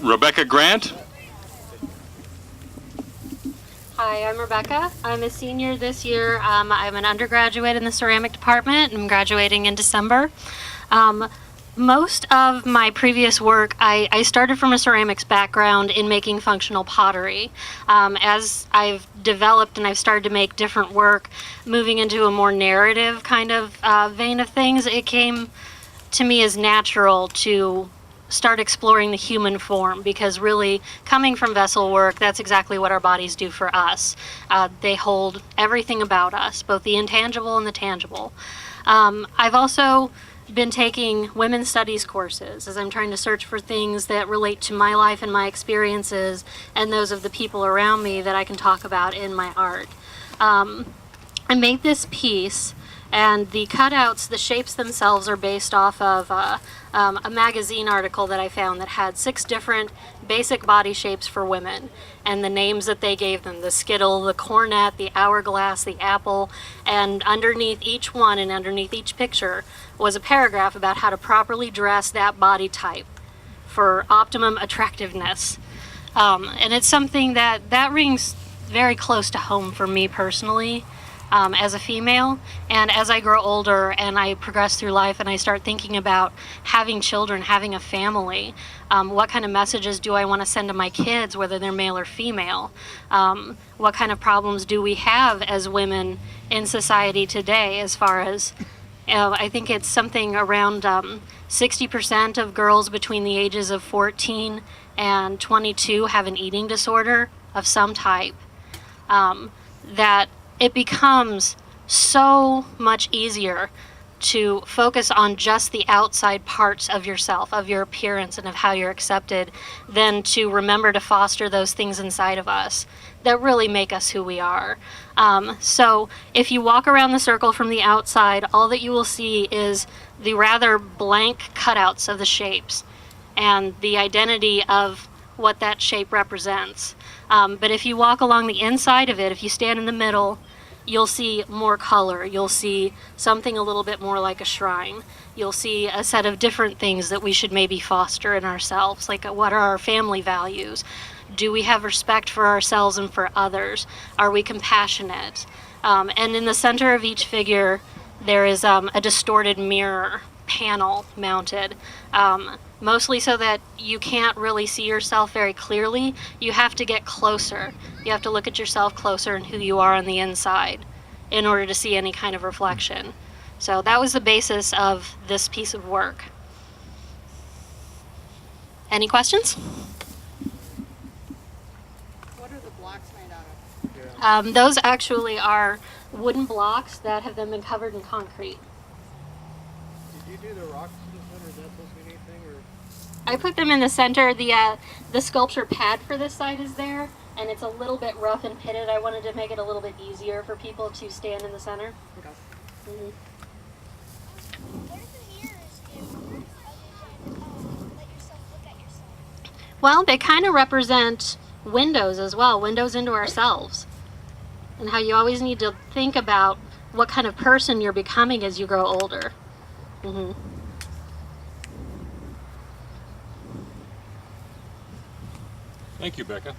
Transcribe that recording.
Rebecca Grant. Hi, I'm Rebecca. I'm a senior this year. I'm an undergraduate in the ceramic department. I'm graduating in December. Most of my previous work, I started from a ceramics background in making functional pottery. As I've developed and I've started to make different work, moving into a more narrative kind of vein of things, it came to me as natural to start exploring the human form, because really coming from vessel work, that's exactly what our bodies do for us. They hold everything about us, both the intangible and the tangible. I've also been taking women's studies courses as I'm trying to search for things that relate to my life and my experiences and those of the people around me that I can talk about in my art. I made this piece, and the cutouts, the shapes themselves are based off of a magazine article that I found that had 6 different basic body shapes for women, and the names that they gave them: the skittle, the cornet, the hourglass, the apple. And underneath each one and underneath each picture was a paragraph about how to properly dress that body type for optimum attractiveness. And it's something that rings very close to home for me personally. As a female, and as I grow older and I progress through life and I start thinking about having children, having a family, what kind of messages do I want to send to my kids, whether they're male or female? What kind of problems do we have as women in society today, as far as, I think it's something around 60% of girls between the ages of 14 and 22 have an eating disorder of some type. That it becomes so much easier to focus on just the outside parts of yourself, of your appearance, and of how you're accepted, than to remember to foster those things inside of us that really make us who we are. So if you walk around the circle from the outside, all that you will see is the rather blank cutouts of the shapes and the identity of what that shape represents. But if you walk along the inside of it, if you stand in the middle, you'll see more color. You'll see something a little bit more like a shrine. You'll see a set of different things that we should maybe foster in ourselves, like what are our family values? Do we have respect for ourselves and for others? Are we compassionate? And in the center of each figure, there is a distorted mirror panel mounted, mostly so that you can't really see yourself very clearly. You have to get closer. You have to look at yourself closer and who you are on the inside in order to see any kind of reflection. So that was the basis of this piece of work. Any questions? What are the blocks made out of? Those actually are wooden blocks that have then been covered in concrete. Did you do the rocks in the center? Is that supposed to be anything? Or? I put them in the center. The sculpture pad for this side is there, and it's a little bit rough and pitted. I wanted to make it a little bit easier for people to stand in the center. Okay. Mm-hmm. What are the mirrors do other than let yourself look at yourself? Well, they kind of represent windows as well, windows into ourselves, and how you always need to think about what kind of person you're becoming as you grow older. Mm-hmm. Thank you, Becca.